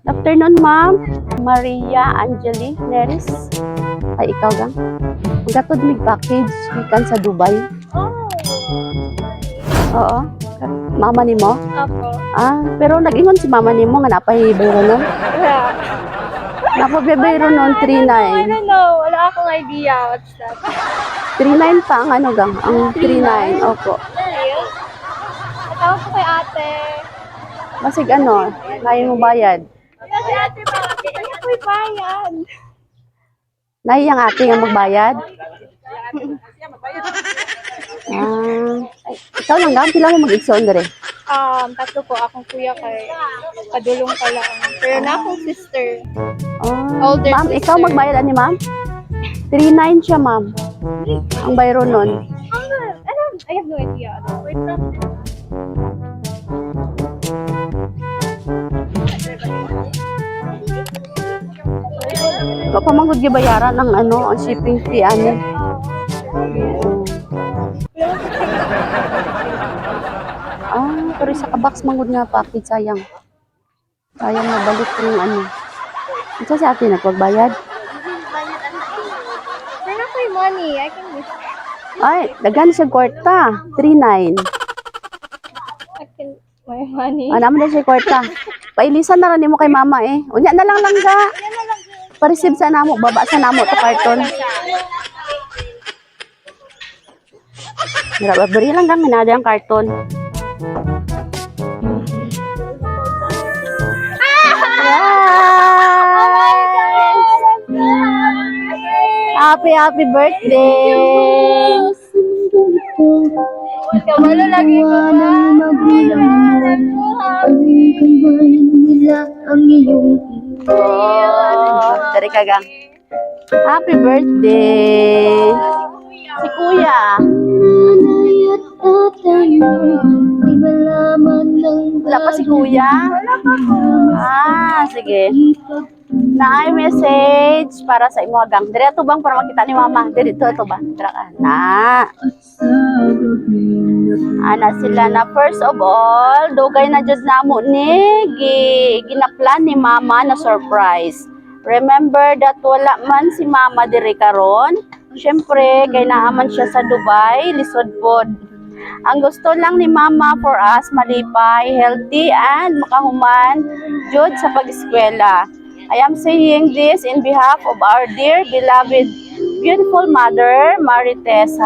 Good afternoon, ma'am. Maria Angeli Neris. Ay, ikaw gang. Gatod mig package gikan sa Dubai. Oo. Mama nimo? Apo. Pero nag-ingon si mama nimo nga napay bayro nun. Yeah. Napabayro nun I 39. don't know. Wala akong idea. What's that? 39 pa ang ano gang, ang 39. Opo. Real? Natawag ko kay ate. Masig ano, ngayon mo bayad. Kasi ate pa. Ano ko ibayan? Nahiyang ate nga magbayad. Ay, ikaw lang gang, pila mo mag-igsoon dere? Tatlo po. Akong kuya kay padulong pa lang. Pero na akong sister. Older Ma'am, ikaw sister. magbayad ani ma'am? 39 siya ma'am. Ang bayro nun. I have no idea. Wait lang. Ikaw pa manggod gibayaran ng ano, ang shipping fee ani. Pero isa ka box manggod nga package sayang. Sayang na balik yung ano. Isa si ate nagpagbayad. Pero na ko yung money. I can miss. Ay, dagan siya kwarta. 39. I can my money. Naman na siya kwarta. Pailisan na rin mo kay mama eh. Unya na lang ga. Pa-receive sa namo, baba sa namo to karton. Mira, bari lang gang minada ang karton. Happy birthday! Kabalo lagi ko Dari ka gang. Happy birthday! Si Kuya. Wala pa si Kuya? Sige. Na message para sa imo gang. Dire to bang para makita ni mama. Dire to ba? Tara ka. Ana sila na first of all, dugay na jud namo ni ginaplan ni mama na surprise. Remember that wala man si mama dire karon. Syempre kay naaman siya sa Dubai, lisod pod. Ang gusto lang ni mama for us malipay, healthy and makahuman jud sa pag-eskwela. I am saying this in behalf of our dear, beloved, beautiful mother, Marites,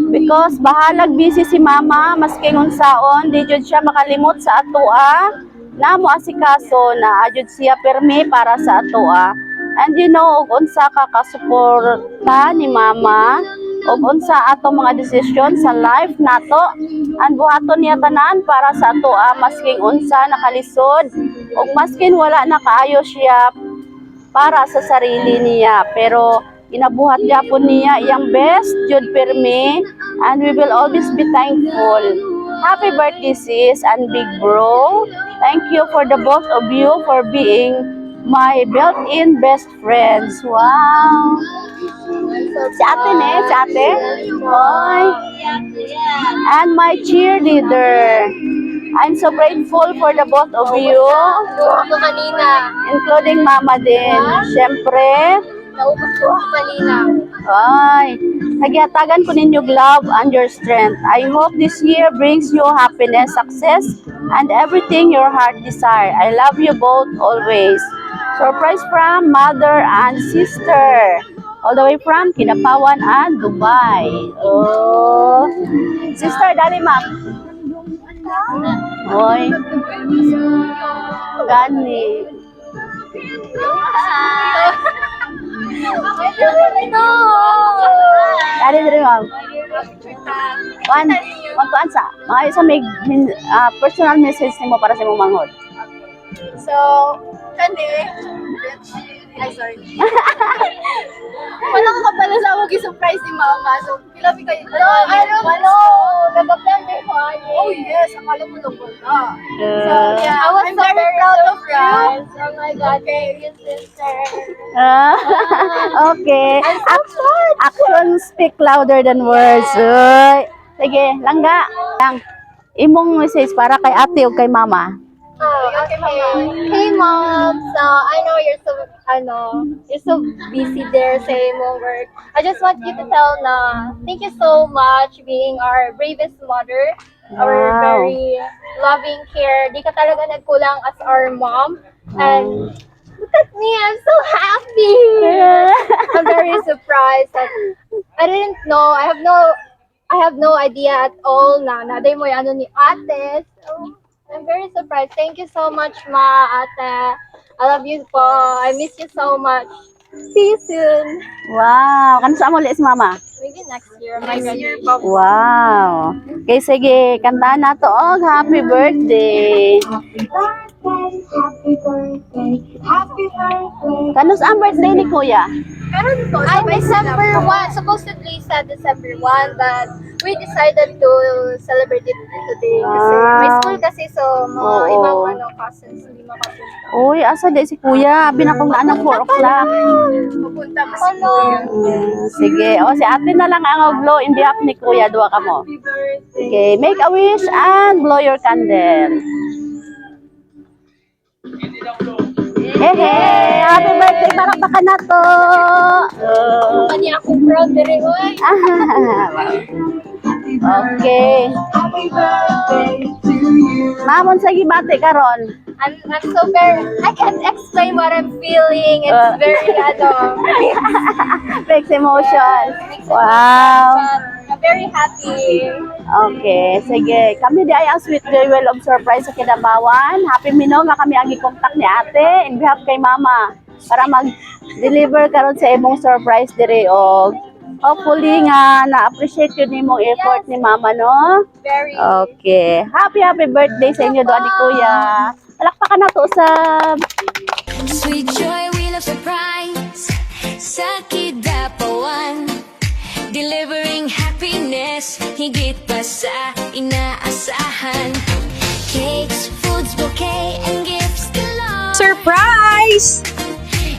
Because bahalag busy si mama, maski unsaon, di jud siya makalimot sa atoa, na mo asikaso na ajud siya permi para sa atoa. And you know, og unsa ka kasuporta ni mama, og unsa ato mga desisyon sa life nato, and buhaton niya tanan para sa atoa, masking unsa nakalisod, og maskin wala na kaayo siya para sa sarili niya, pero ginabuhat gyapon niya iyang best jud pirmi, and we will always be thankful. Happy birthday sis and big bro. Thank you for the both of you for being my built-in best friends. Wow. Si ate ne, si ate. Hoy. And my cheerleader. I'm so grateful for the both of you. ako kanina. Including mama din. Siyempre. Naubos ko ako kanina. Ay, nagyatagan ko ninyo love and your strength. I hope this year brings you happiness, success, and everything your heart desire. I love you both always. Surprise from mother and sister. All the way from Kinapawan and Dubai. Oh. Sister, dali ma'am. Hoy. Gani. Dali dali ma'am. One sa. Mga isa may personal message nimo para sa imong manghod. So, kandi. Ay, sorry. Wala ko pala sa ako surprise ni mama. So, pilabi kayo. I don't know. Nagaplan din ko. Oh, yes. Akala mo lang na. So, yeah. I was very proud of you. Oh my God. Thank you, sister. Okay. Actions speak louder than words. Uy. Sige, langga. Lang. Imong message para kay ate o kay mama. Oh, okay. Hey, Mom. So I know you're so busy there sa imong work. I just want you to tell na thank you so much being our bravest mother, our Wow. very loving care. Di ka talaga nagkulang as our mom. And look at me, I'm so happy. I'm very surprised that I didn't know. I have no idea at all na naday mo yung ano ni ate. So, I'm very surprised. Thank you so much, Ma, ate. I love you po. I miss you so much. See you soon. Wow. Kano sa mo ulit si mama? Maybe next year. Next year po. Wow. Okay, sige. Kantahan na to. Oh, happy birthday. Kano sa ang birthday ni Kuya? Meron po. Ay, December 1. Supposedly sa December 1, but we decided to celebrate it today. Kasi may school kasi, so mga Oo. ibang cousins hindi makapunta. Uy, asa di si Kuya? Binakong na ng 4 o'clock. Pupunta pa si Kuya. Sige. O, si ate na lang ang blow in behalf ni Kuya. Dua ka mo. Okay. Make a wish and blow your candle. Hey, happy birthday para baka na to. Kanya akong proud na rin, oy. Okay. Mamon sa gibate karon. I'm so very, I can't explain what I'm feeling. It's very, Mixed emotions. mixed Wow. emotions. I'm very happy. Okay, sige. Kami di ay ang Sweet Jewel of Surprise sa Kinabawan. Happy Mino nga kami ang i-contact ni ate in behalf kay mama para mag-deliver karon sa imong surprise dire og hopefully nga na-appreciate yun imong effort ni mama, no? Very. Okay. Happy birthday sa inyo doon ni Kuya. Palakpakan na to sa Sweet joy, wheel of surprise sa Kidapawan. Delivering happiness, higit pa sa inaasahan. Cakes, foods, bouquet, and gifts galore. Surprise!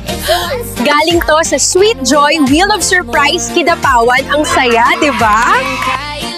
It's a one-stop Galing to sa Sweet Joy Wheel of Surprise Kidapawan. Ang saya, di ba? shop.